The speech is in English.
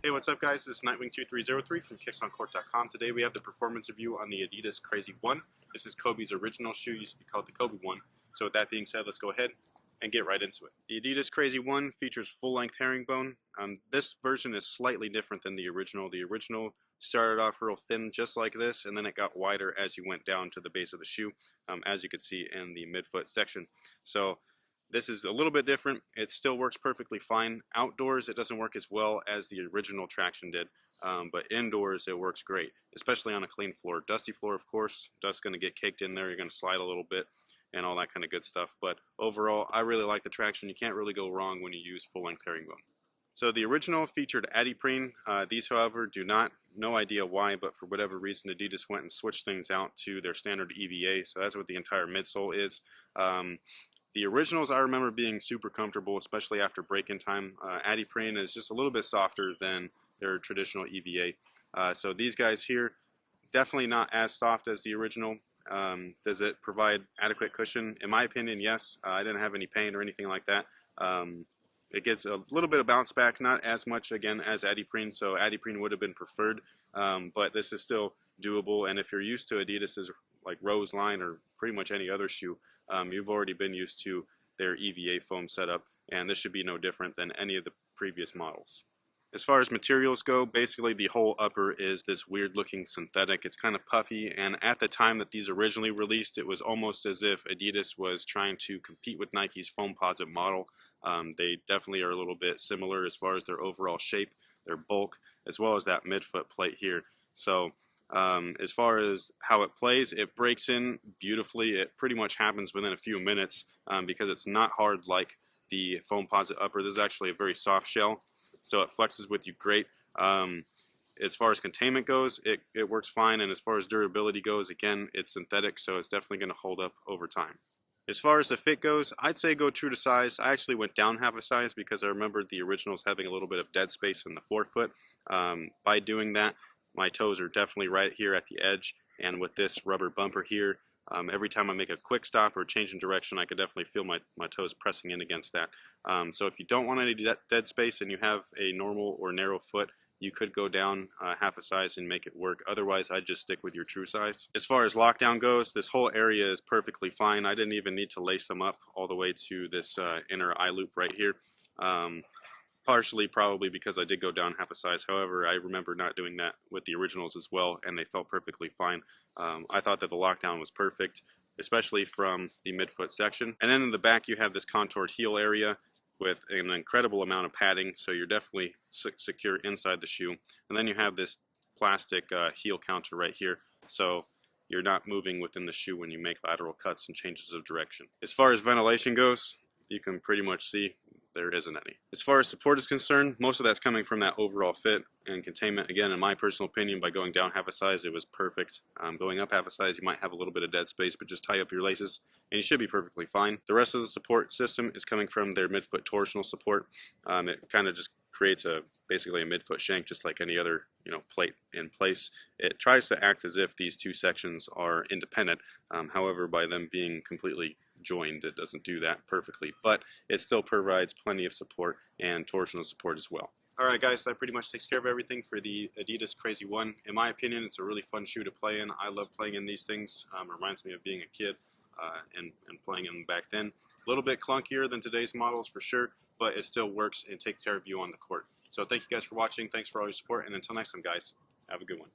Hey, what's up guys? This is Nightwing2303 from kicksoncourt.com. Today we have the performance review on the Adidas Crazy 1. This is Kobe's original shoe, used to be called the Kobe 1. So with that being said, let's go ahead and get right into it. The Adidas Crazy 1 features full-length herringbone. This version is slightly different than the original. The original started off real thin just like this, and then it got wider as you went down to the base of the shoe, as you can see in the midfoot section. So this is a little bit different. It still works perfectly fine. Outdoors, it doesn't work as well as the original traction did, but indoors, it works great, especially on a clean floor. Dusty floor, of course, dust's going to get caked in there. You're going to slide a little bit and all that kind of good stuff. But overall, I really like the traction. You can't really go wrong when you use full-length herringbone. So the original featured adidas. These, however, do not. No idea why, but for whatever reason, Adidas went and switched things out to their standard EVA. So that's what the entire midsole is. The originals I remember being super comfortable, especially after break-in time. Adidas is just a little bit softer than their traditional EVA. So these guys here, definitely not as soft as the original. Does it provide adequate cushion? In my opinion, yes. I didn't have any pain or anything like that. It gets a little bit of bounce back, not as much again as adidas, so adidas would have been preferred, but this is still doable. And if you're used to Adidas's like Rose line or pretty much any other shoe, you've already been used to their EVA foam setup, and this should be no different than any of the previous models. As far as materials go, basically the whole upper is this weird looking synthetic. It's kind of puffy, and at the time that these originally released, it was almost as if Adidas was trying to compete with Nike's Foamposite model. They definitely are a little bit similar as far as their overall shape, their bulk, as well as that midfoot plate here. So as far as how it plays, it breaks in beautifully. It pretty much happens within a few minutes because it's not hard like the Foamposite upper. This is actually a very soft shell, so it flexes with you great. As far as containment goes, it works fine, and as far as durability goes, again, it's synthetic, so it's definitely going to hold up over time. As far as the fit goes, I'd say go true to size. I actually went down half a size because I remembered the originals having a little bit of dead space in the forefoot. By doing that, my toes are definitely right here at the edge, and with this rubber bumper here, every time I make a quick stop or change in direction, I could definitely feel my toes pressing in against that. So if you don't want any dead space and you have a normal or narrow foot, you could go down half a size and make it work. Otherwise, I'd just stick with your true size. As far as lockdown goes, this whole area is perfectly fine. I didn't even need to lace them up all the way to this inner eye loop right here. Partially probably because I did go down half a size. However, I remember not doing that with the originals as well, and they felt perfectly fine. I thought that the lockdown was perfect, especially from the midfoot section. And then in the back, you have this contoured heel area with an incredible amount of padding, so you're definitely secure inside the shoe. And then you have this plastic heel counter right here, so you're not moving within the shoe when you make lateral cuts and changes of direction. As far as ventilation goes, you can pretty much see there isn't any. As far as support is concerned, most of that's coming from that overall fit and containment. Again, in my personal opinion, by going down half a size, it was perfect. Going up half a size, you might have a little bit of dead space, but just tie up your laces and you should be perfectly fine. The rest of the support system is coming from their midfoot torsional support. It kind of just creates basically a midfoot shank, just like any other plate in place. It tries to act as if these two sections are independent. However, by them being completely joined, it doesn't do that perfectly, but it still provides plenty of support and torsional support as well. Alright guys, that pretty much takes care of everything for the Adidas Crazy 1. In my opinion, it's a really fun shoe to play in. I love playing in these things. Reminds me of being a kid and playing in them back then. A little bit clunkier than today's models for sure, but it still works and takes care of you on the court. So thank you guys for watching. Thanks for all your support, and until next time guys, have a good one.